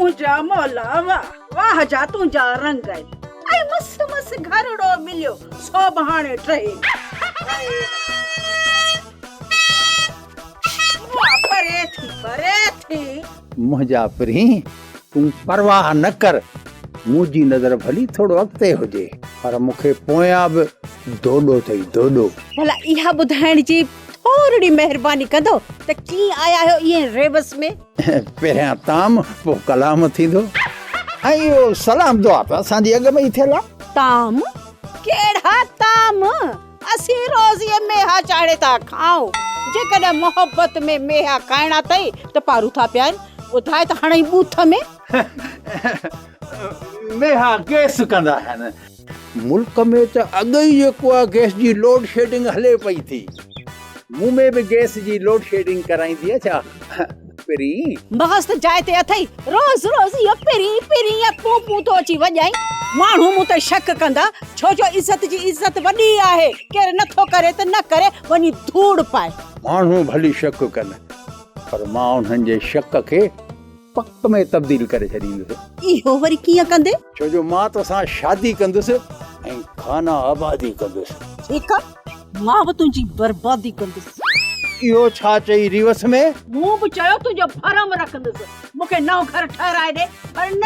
तुझा मौला वाह वाह जा तुझा रंग ऐं मस्त मस्त घरड़ो मिलियो सो बहाने ठही परे थी मुंहिंजा परी तूं परवाह न कर मुंहिंजी नज़र भली थोरो अॻिते हुजे पर मूंखे पोयां बि दोॾो अथई दोॾो। भला इहा ॿुधाइण जी थोरी महिरबानी कंदो त कीअं आया आहियो इएं रेवस में? पहिरियां ताम पोइ कलाम थींदो ऐं इहो सलाम दुआ त असांजी अॻ में ई थियल आहे। ताम कहिड़ा ताम? असीं रोज़ मेहा चाढ़े था खाऊं जेकॾहिं मोहब्बत में मेहा खाइणा अथई त पारूं था पिया आहिनि ॿुधाए त हाणे बूथ में मेहा गैस कंदा आहिनि मुल्क में त अॻु ई जेको आहे गैस जी लोड शेडिंग हले पई थी मूं में बि गैस जी लोड शेडिंग कराईंदी आहे छा पहिरीं मस्त जाइ ते अथई रोज़ रोज़ इहो पहिरीं या पूं थो अची वॼाई माण्हू मूं ते शक कंदा छो जो इज़त जी इज़त वॾी आहे केरु नथो करे त न करे वञी धूड़ पाए। माण्हू भली शक कनि पर मां उन्हनि जे शक खे पक में तब्दील करे छॾींदुसि। इहो वरी कीअं कंदे? छो जो मां तोसां शादी कंदुसि ऐं खाना आबादी कंदुसि। ठीकु आहे मां बि तुंहिंजी बर्बादी कंदुसि। इहो छा चई रिवस में? मूं बि चयो तुंहिंजो फरम रखंदुसि मूंखे नओं घर ठहराए ॾे पर न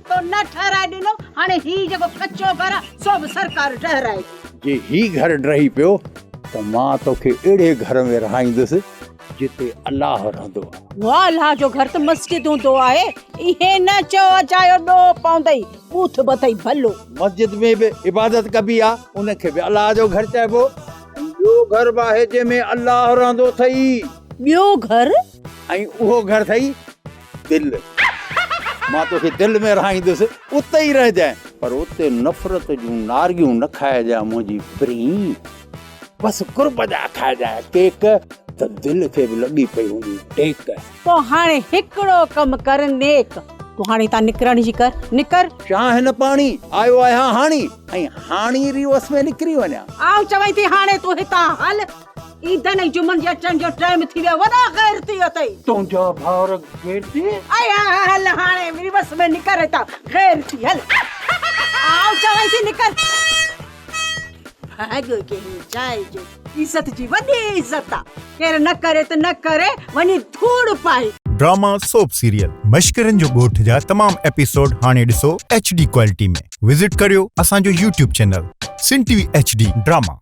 तो न ठहराए ॾिनो हाणे ही जेको कचो घर आहे सो बि सरकार ठहराए। जे ही घर रही पियो त मां तोखे अहिड़े घर में रहाईंदुसि जिते अल्लाह रहंदो आहे। वाह अल्लाह जो घर त मस्जिद हूंदो आहे इहे न चओ अचायो ॾोह पवंदई बूथ बथई भलो। मस्जिद में बि इबादत कबी आहे उनखे बि अल्लाह जो घर चइबो। ॿियो घर बि आहे जंहिंमें अल्लाह रहंदो अथई। ॿियो घर? ऐं उहो घर अथई दिलि। मां तोखे दिलि में रहाईंदुसि उते ई रहिजांइ पर उते नफ़रत जूं नारियूं न खाइजांइ मुंहिंजी प्री बसि कुर्ब जा खाइजांइ केक त दिलि खे बि लॻी पई हूंदी टेक। पोइ हाणे हिकिड़ो कमु कर नेक तूं हाणे तां निकिरण जी कर निकर। छा हिन पाणी आयो आहियां हाणी ऐं हाणी रिवस में निकिरी वञा। आऊं चवई थी हाणे तूं हितां हल ईदन ऐं जुमन जे अचण जो टाइम थी वियो वॾा गैरती अथई। तुंहिंजा भाउर गैरती हल हाणे रिवस में निकर हितां गैरती हल आऊं चवई थी निकर। भाॻ के जाइ जो इज़त जी वॾी इज़त आहे केरु न करे त न करे वञी धूड़ पाए। ड्रामा सोप सीरियल मश्करनि जो ॻोठ जा तमाम एपिसोड हाणे ॾिसो HD क्वालिटी में। विज़िट करियो असांजो YouTube चैनल सिन TV HD ड्रामा।